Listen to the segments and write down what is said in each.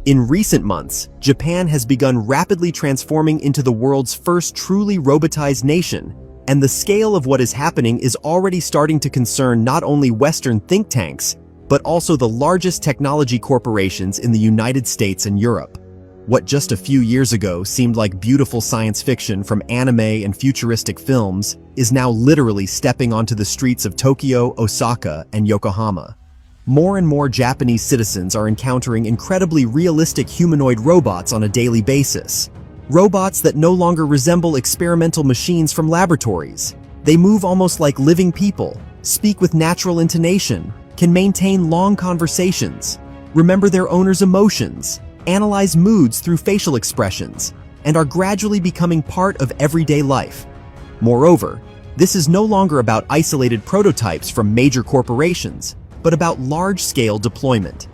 In recent months, Japan has begun rapidly transforming into the world's first truly robotized nation, and the scale of what is happening is already starting to concern not only Western think tanks, but also the largest technology corporations in the United States and Europe. What just a few years ago seemed like beautiful science fiction from anime and futuristic films is now literally stepping onto the streets of Tokyo, Osaka, and Yokohama. More and more Japanese citizens are encountering incredibly realistic humanoid robots on a daily basis. Robots that no longer resemble experimental machines from laboratories. They move almost like living people, speak with natural intonation, can maintain long conversations, remember their owner's emotions, analyze moods through facial expressions, and are gradually becoming part of everyday life. Moreover, this is no longer about isolated prototypes from major corporations, but about large-scale deployment.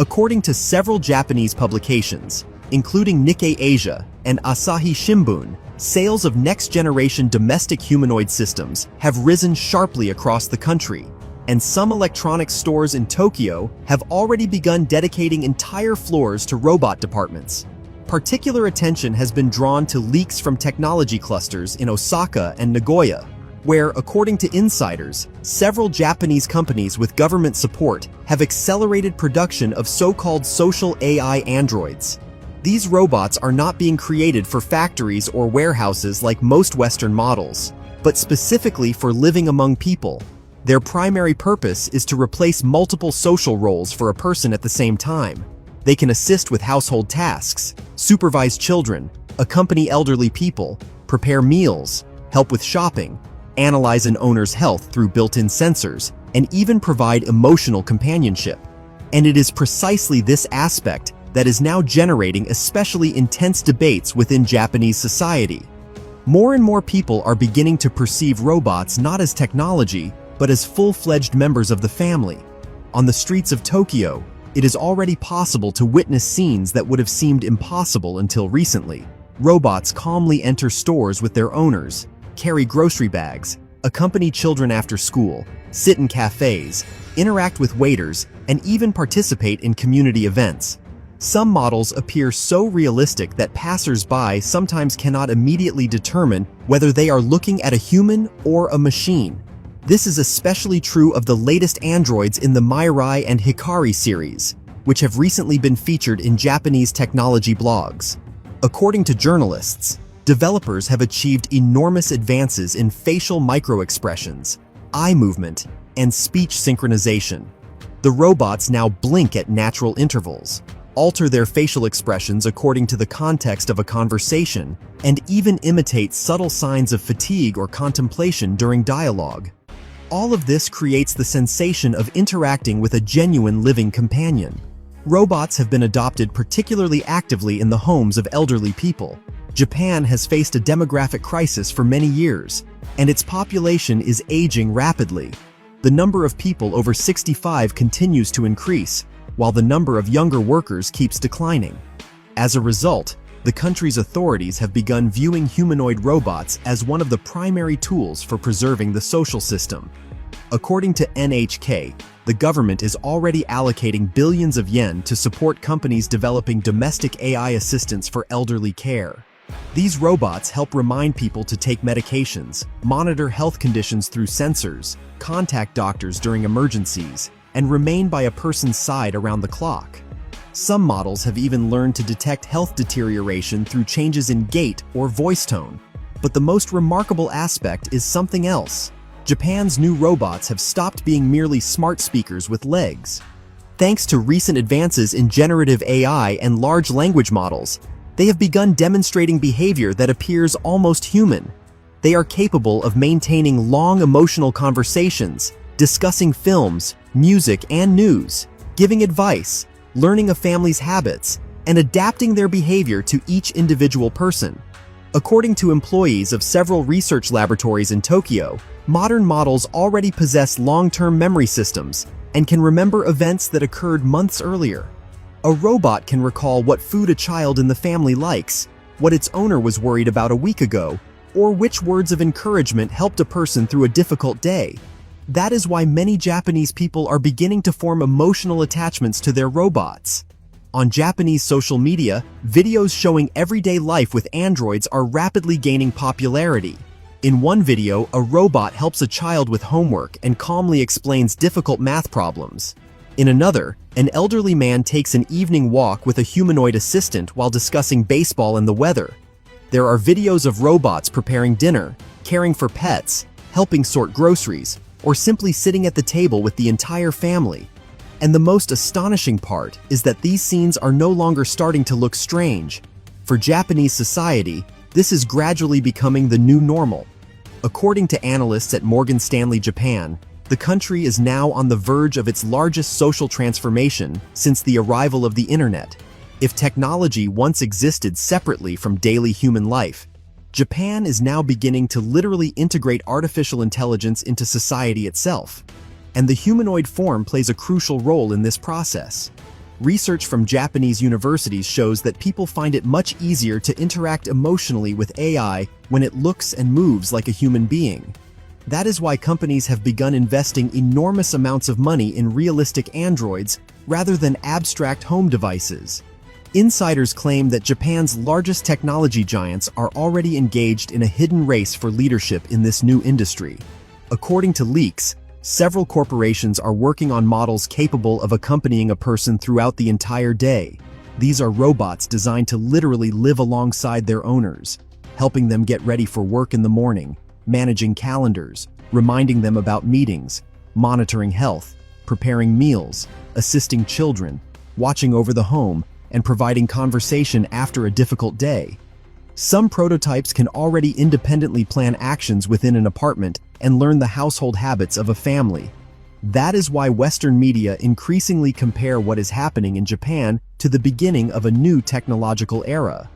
According to several Japanese publications, including Nikkei Asia and Asahi Shimbun, sales of next-generation domestic humanoid systems have risen sharply across the country, and some electronics stores in Tokyo have already begun dedicating entire floors to robot departments. Particular attention has been drawn to leaks from technology clusters in Osaka and Nagoya, where, according to insiders, several Japanese companies with government support have accelerated production of so-called social AI androids. These robots are not being created for factories or warehouses like most Western models, but specifically for living among people. Their primary purpose is to replace multiple social roles for a person at the same time. They can assist with household tasks, supervise children, accompany elderly people, prepare meals, help with shopping, analyze an owner's health through built-in sensors, and even provide emotional companionship. And it is precisely this aspect that is now generating especially intense debates within Japanese society. More and more people are beginning to perceive robots not as technology, but as full-fledged members of the family. On the streets of Tokyo, it is already possible to witness scenes that would have seemed impossible until recently. Robots calmly enter stores with their owners, carry grocery bags, accompany children after school, sit in cafes, interact with waiters, and even participate in community events. Some models appear so realistic that passers-by sometimes cannot immediately determine whether they are looking at a human or a machine. This is especially true of the latest androids in the Mirai and Hikari series, which have recently been featured in Japanese technology blogs. According to journalists, developers have achieved enormous advances in facial microexpressions, eye movement, and speech synchronization. The robots now blink at natural intervals, alter their facial expressions according to the context of a conversation, and even imitate subtle signs of fatigue or contemplation during dialogue. All of this creates the sensation of interacting with a genuine living companion. Robots have been adopted particularly actively in the homes of elderly people. Japan has faced a demographic crisis for many years, and its population is aging rapidly. The number of people over 65 continues to increase, while the number of younger workers keeps declining. As a result, the country's authorities have begun viewing humanoid robots as one of the primary tools for preserving the social system. According to NHK, the government is already allocating billions of yen to support companies developing domestic AI assistants for elderly care. These robots help remind people to take medications, monitor health conditions through sensors, contact doctors during emergencies, and remain by a person's side around the clock. Some models have even learned to detect health deterioration through changes in gait or voice tone. But the most remarkable aspect is something else. Japan's new robots have stopped being merely smart speakers with legs. Thanks to recent advances in generative AI and large language models, they have begun demonstrating behavior that appears almost human. They are capable of maintaining long emotional conversations, discussing films, music, and news, giving advice, learning a family's habits, and adapting their behavior to each individual person. According to employees of several research laboratories in Tokyo, modern models already possess long-term memory systems and can remember events that occurred months earlier. A robot can recall what food a child in the family likes, what its owner was worried about a week ago, or which words of encouragement helped a person through a difficult day. That is why many Japanese people are beginning to form emotional attachments to their robots. On Japanese social media, videos showing everyday life with androids are rapidly gaining popularity. In one video, a robot helps a child with homework and calmly explains difficult math problems. In another, an elderly man takes an evening walk with a humanoid assistant while discussing baseball and the weather. There are videos of robots preparing dinner, caring for pets, helping sort groceries, or simply sitting at the table with the entire family. And the most astonishing part is that these scenes are no longer starting to look strange. For Japanese society, this is gradually becoming the new normal. According to analysts at Morgan Stanley Japan, the country is now on the verge of its largest social transformation since the arrival of the internet. If technology once existed separately from daily human life, Japan is now beginning to literally integrate artificial intelligence into society itself. And the humanoid form plays a crucial role in this process. Research from Japanese universities shows that people find it much easier to interact emotionally with AI when it looks and moves like a human being. That is why companies have begun investing enormous amounts of money in realistic androids rather than abstract home devices. Insiders claim that Japan's largest technology giants are already engaged in a hidden race for leadership in this new industry. According to leaks, several corporations are working on models capable of accompanying a person throughout the entire day. These are robots designed to literally live alongside their owners, helping them get ready for work in the morning, managing calendars, reminding them about meetings, monitoring health, preparing meals, assisting children, watching over the home, and providing conversation after a difficult day. Some prototypes can already independently plan actions within an apartment and learn the household habits of a family. That is why Western media increasingly compare what is happening in Japan to the beginning of a new technological era.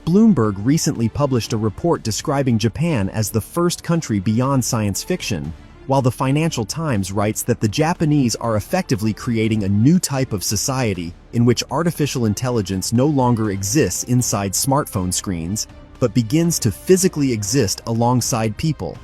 Bloomberg recently published a report describing Japan as the first country beyond science fiction, while the Financial Times writes that the Japanese are effectively creating a new type of society in which artificial intelligence no longer exists inside smartphone screens, but begins to physically exist alongside people.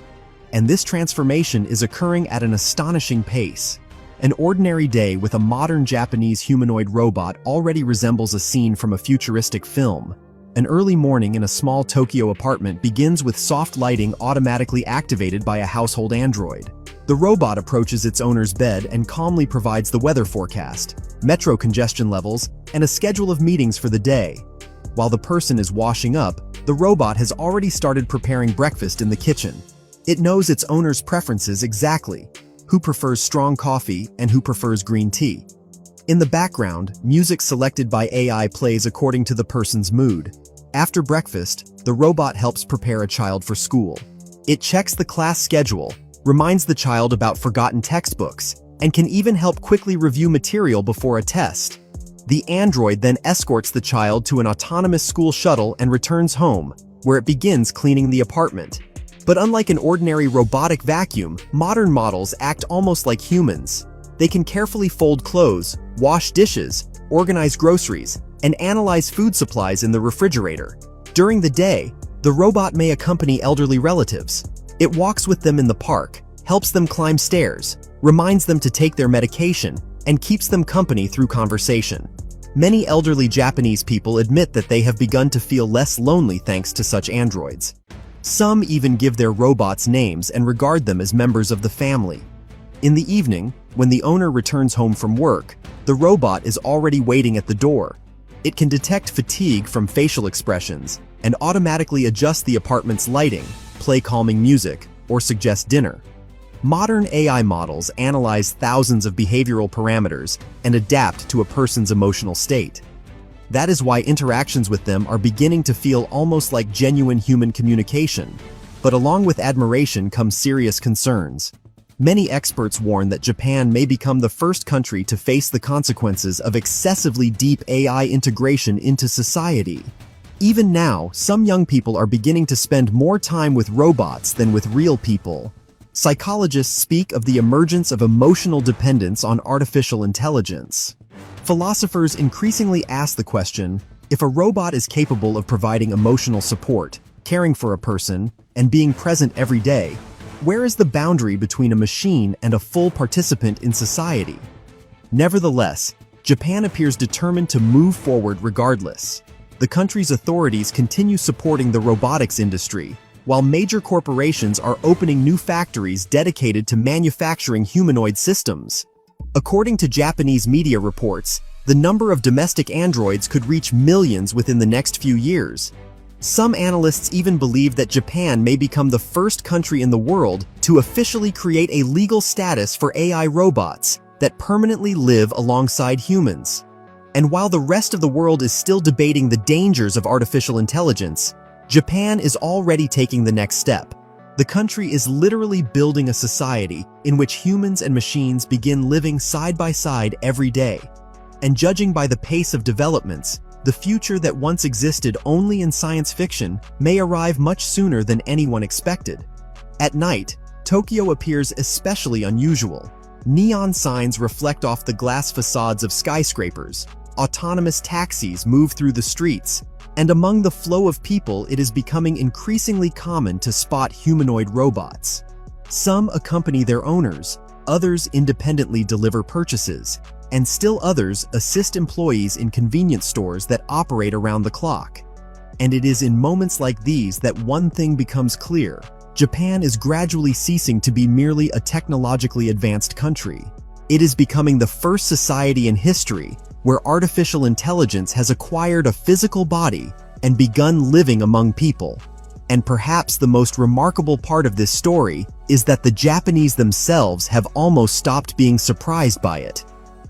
And this transformation is occurring at an astonishing pace. An ordinary day with a modern Japanese humanoid robot already resembles a scene from a futuristic film. An early morning in a small Tokyo apartment begins with soft lighting automatically activated by a household android. The robot approaches its owner's bed and calmly provides the weather forecast, metro congestion levels, and a schedule of meetings for the day. While the person is washing up, the robot has already started preparing breakfast in the kitchen. It knows its owner's preferences exactly, who prefers strong coffee and who prefers green tea. In the background, music selected by AI plays according to the person's mood. After breakfast, the robot helps prepare a child for school. It checks the class schedule, reminds the child about forgotten textbooks, and can even help quickly review material before a test. The android then escorts the child to an autonomous school shuttle and returns home, where it begins cleaning the apartment. But unlike an ordinary robotic vacuum, modern models act almost like humans. They can carefully fold clothes, wash dishes, organize groceries, and analyze food supplies in the refrigerator. During the day, the robot may accompany elderly relatives. It walks with them in the park, helps them climb stairs, reminds them to take their medication, and keeps them company through conversation. Many elderly Japanese people admit that they have begun to feel less lonely thanks to such androids. Some even give their robots names and regard them as members of the family. In the evening, when the owner returns home from work, the robot is already waiting at the door. It can detect fatigue from facial expressions and automatically adjust the apartment's lighting, play calming music, or suggest dinner. Modern AI models analyze thousands of behavioral parameters and adapt to a person's emotional state. That is why interactions with them are beginning to feel almost like genuine human communication. But along with admiration come serious concerns. Many experts warn that Japan may become the first country to face the consequences of excessively deep AI integration into society. Even now, some young people are beginning to spend more time with robots than with real people. Psychologists speak of the emergence of emotional dependence on artificial intelligence. Philosophers increasingly ask the question, if a robot is capable of providing emotional support, caring for a person, and being present every day, where is the boundary between a machine and a full participant in society? Nevertheless, Japan appears determined to move forward regardless. The country's authorities continue supporting the robotics industry, while major corporations are opening new factories dedicated to manufacturing humanoid systems. According to Japanese media reports, the number of domestic androids could reach millions within the next few years. Some analysts even believe that Japan may become the first country in the world to officially create a legal status for AI robots that permanently live alongside humans. And while the rest of the world is still debating the dangers of artificial intelligence, Japan is already taking the next step. The country is literally building a society in which humans and machines begin living side by side every day. And judging by the pace of developments, the future that once existed only in science fiction may arrive much sooner than anyone expected. At night, Tokyo appears especially unusual. Neon signs reflect off the glass facades of skyscrapers, autonomous taxis move through the streets, and among the flow of people it is becoming increasingly common to spot humanoid robots. Some accompany their owners, others independently deliver purchases, and still others assist employees in convenience stores that operate around the clock. And it is in moments like these that one thing becomes clear: Japan is gradually ceasing to be merely a technologically advanced country. It is becoming the first society in history where artificial intelligence has acquired a physical body and begun living among people. And perhaps the most remarkable part of this story is that the Japanese themselves have almost stopped being surprised by it.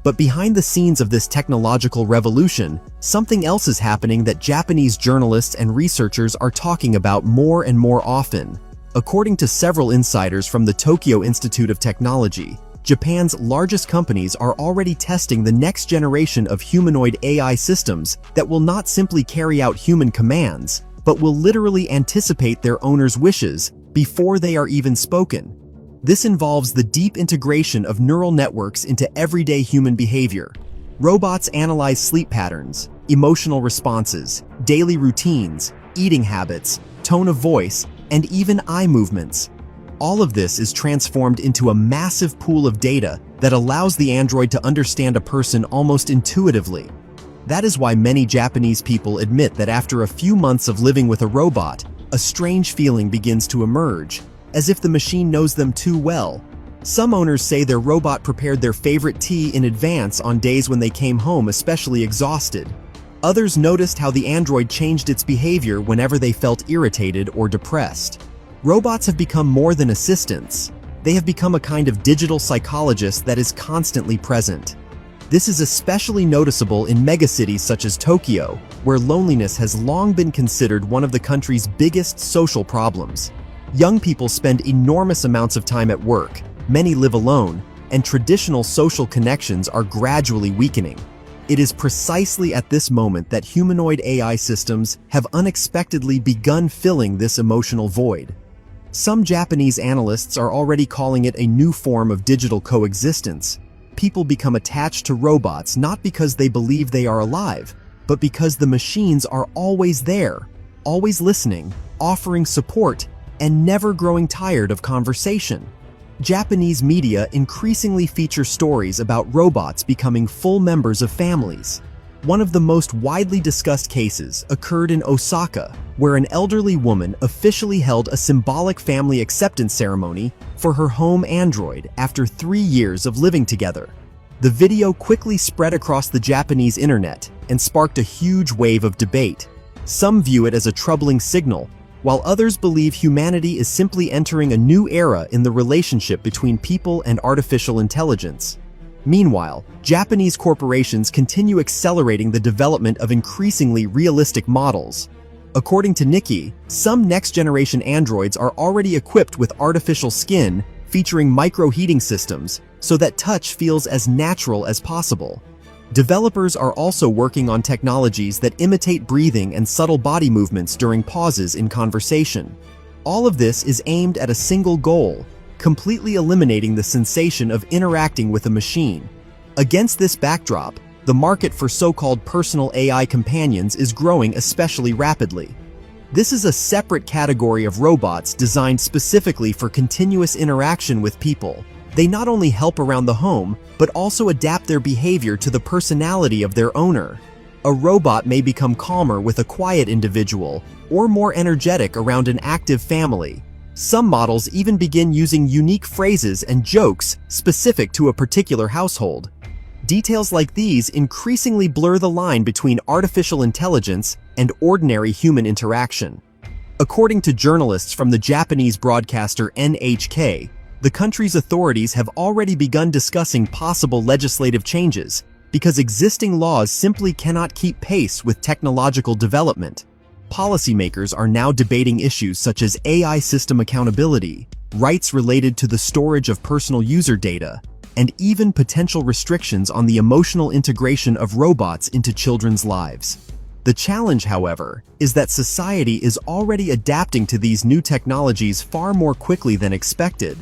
But behind the scenes of this technological revolution, something else is happening that Japanese journalists and researchers are talking about more and more often. According to several insiders from the Tokyo Institute of Technology, Japan's largest companies are already testing the next generation of humanoid AI systems that will not simply carry out human commands, but will literally anticipate their owners' wishes before they are even spoken. This involves the deep integration of neural networks into everyday human behavior. Robots analyze sleep patterns, emotional responses, daily routines, eating habits, tone of voice, and even eye movements. All of this is transformed into a massive pool of data that allows the android to understand a person almost intuitively. That is why many Japanese people admit that after a few months of living with a robot, a strange feeling begins to emerge, as if the machine knows them too well. Some owners say their robot prepared their favorite tea in advance on days when they came home especially exhausted. Others noticed how the android changed its behavior whenever they felt irritated or depressed. Robots have become more than assistants. They have become a kind of digital psychologist that is constantly present. This is especially noticeable in megacities such as Tokyo, where loneliness has long been considered one of the country's biggest social problems. Young people spend enormous amounts of time at work, many live alone, and traditional social connections are gradually weakening. It is precisely at this moment that humanoid AI systems have unexpectedly begun filling this emotional void. Some Japanese analysts are already calling it a new form of digital coexistence. People become attached to robots not because they believe they are alive, but because the machines are always there, always listening, offering support, and never growing tired of conversation. Japanese media increasingly feature stories about robots becoming full members of families. One of the most widely discussed cases occurred in Osaka, where an elderly woman officially held a symbolic family acceptance ceremony for her home android after 3 years of living together. The video quickly spread across the Japanese internet and sparked a huge wave of debate. Some view it as a troubling signal, while others believe humanity is simply entering a new era in the relationship between people and artificial intelligence. Meanwhile, Japanese corporations continue accelerating the development of increasingly realistic models. According to Nikkei, some next-generation androids are already equipped with artificial skin featuring micro-heating systems so that touch feels as natural as possible. Developers are also working on technologies that imitate breathing and subtle body movements during pauses in conversation. All of this is aimed at a single goal: completely eliminating the sensation of interacting with a machine. Against this backdrop, the market for so-called personal AI companions is growing especially rapidly. This is a separate category of robots designed specifically for continuous interaction with people, They not only help around the home, but also adapt their behavior to the personality of their owner. A robot may become calmer with a quiet individual, or more energetic around an active family. Some models even begin using unique phrases and jokes specific to a particular household. Details like these increasingly blur the line between artificial intelligence and ordinary human interaction. According to journalists from the Japanese broadcaster NHK, the country's authorities have already begun discussing possible legislative changes because existing laws simply cannot keep pace with technological development. Policymakers are now debating issues such as AI system accountability, rights related to the storage of personal user data, and even potential restrictions on the emotional integration of robots into children's lives. The challenge, however, is that society is already adapting to these new technologies far more quickly than expected.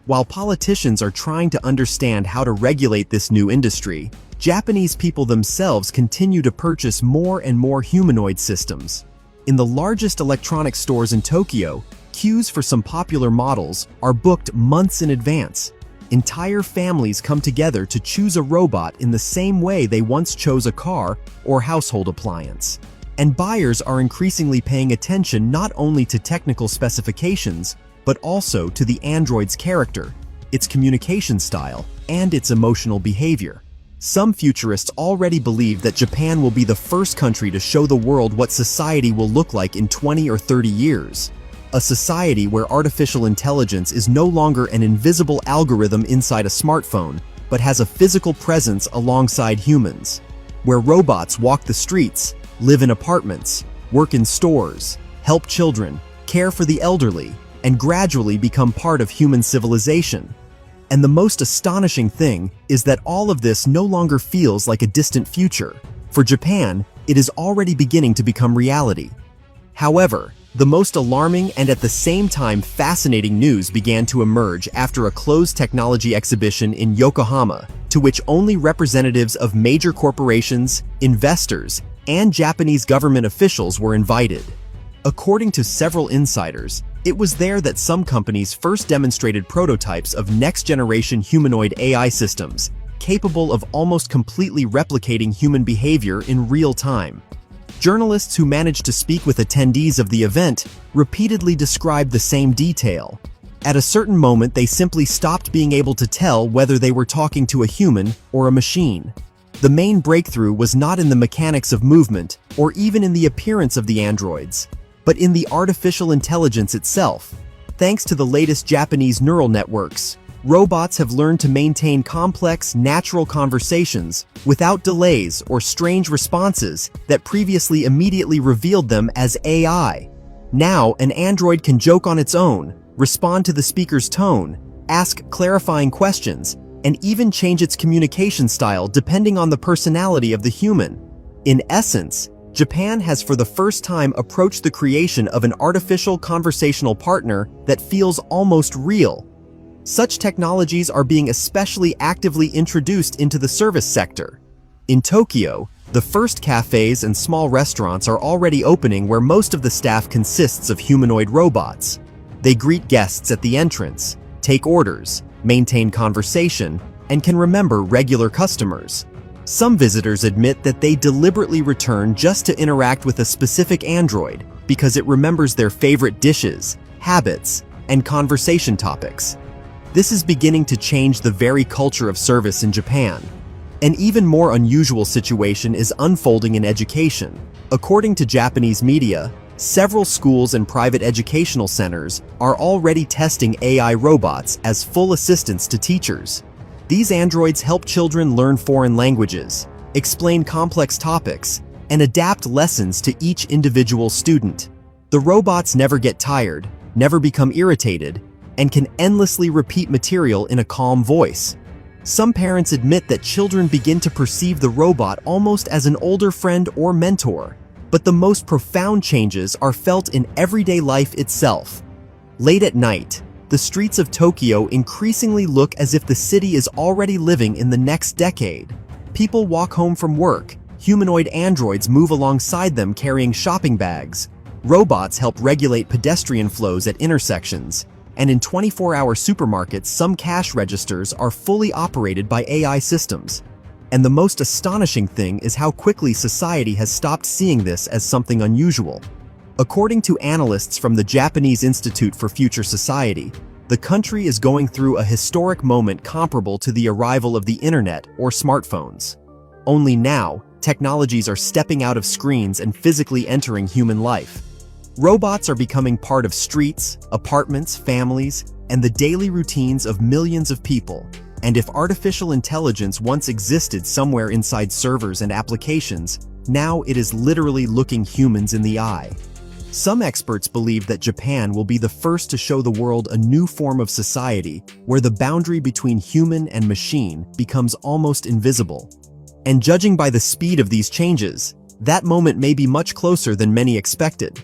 While politicians are trying to understand how to regulate this new industry, Japanese people themselves continue to purchase more and more humanoid systems. In the largest electronics stores in Tokyo, queues for some popular models are booked months in advance. Entire families come together to choose a robot in the same way they once chose a car or household appliance. And buyers are increasingly paying attention not only to technical specifications, but also to the android's character, its communication style, and its emotional behavior. Some futurists already believe that Japan will be the first country to show the world what society will look like in 20 or 30 years. A society where artificial intelligence is no longer an invisible algorithm inside a smartphone, but has a physical presence alongside humans. Where robots walk the streets, live in apartments, work in stores, help children, care for the elderly, and gradually become part of human civilization. And the most astonishing thing is that all of this no longer feels like a distant future. For Japan, it is already beginning to become reality. However, the most alarming and at the same time fascinating news began to emerge after a closed technology exhibition in Yokohama, to which only representatives of major corporations, investors, and Japanese government officials were invited. According to several insiders, it was there that some companies first demonstrated prototypes of next-generation humanoid AI systems, capable of almost completely replicating human behavior in real time. Journalists who managed to speak with attendees of the event repeatedly described the same detail. At a certain moment, they simply stopped being able to tell whether they were talking to a human or a machine. The main breakthrough was not in the mechanics of movement or even in the appearance of the androids, but in the artificial intelligence itself. Thanks to the latest Japanese neural networks, robots have learned to maintain complex, natural conversations without delays or strange responses that previously immediately revealed them as AI. Now, an android can joke on its own, respond to the speaker's tone, ask clarifying questions, and even change its communication style depending on the personality of the human. In essence, Japan has for the first time approached the creation of an artificial conversational partner that feels almost real. Such technologies are being especially actively introduced into the service sector. In Tokyo, the first cafes and small restaurants are already opening where most of the staff consists of humanoid robots. They greet guests at the entrance, take orders, maintain conversation, and can remember regular customers. Some visitors admit that they deliberately return just to interact with a specific android because it remembers their favorite dishes, habits, and conversation topics. This is beginning to change the very culture of service in Japan. An even more unusual situation is unfolding in education. According to Japanese media, several schools and private educational centers are already testing AI robots as full assistants to teachers. These androids help children learn foreign languages, explain complex topics, and adapt lessons to each individual student. The robots never get tired, never become irritated, and can endlessly repeat material in a calm voice. Some parents admit that children begin to perceive the robot almost as an older friend or mentor, but the most profound changes are felt in everyday life itself. Late at night, the streets of Tokyo increasingly look as if the city is already living in the next decade. People walk home from work, humanoid androids move alongside them carrying shopping bags, robots help regulate pedestrian flows at intersections, And in 24-hour supermarkets, some cash registers are fully operated by AI systems. And the most astonishing thing is how quickly society has stopped seeing this as something unusual. According to analysts from the Japanese Institute for Future Society, the country is going through a historic moment comparable to the arrival of the internet or smartphones. Only now, technologies are stepping out of screens and physically entering human life. Robots are becoming part of streets, apartments, families, and the daily routines of millions of people. And if artificial intelligence once existed somewhere inside servers and applications, now it is literally looking humans in the eye. Some experts believe that Japan will be the first to show the world a new form of society where the boundary between human and machine becomes almost invisible. And judging by the speed of these changes, that moment may be much closer than many expected.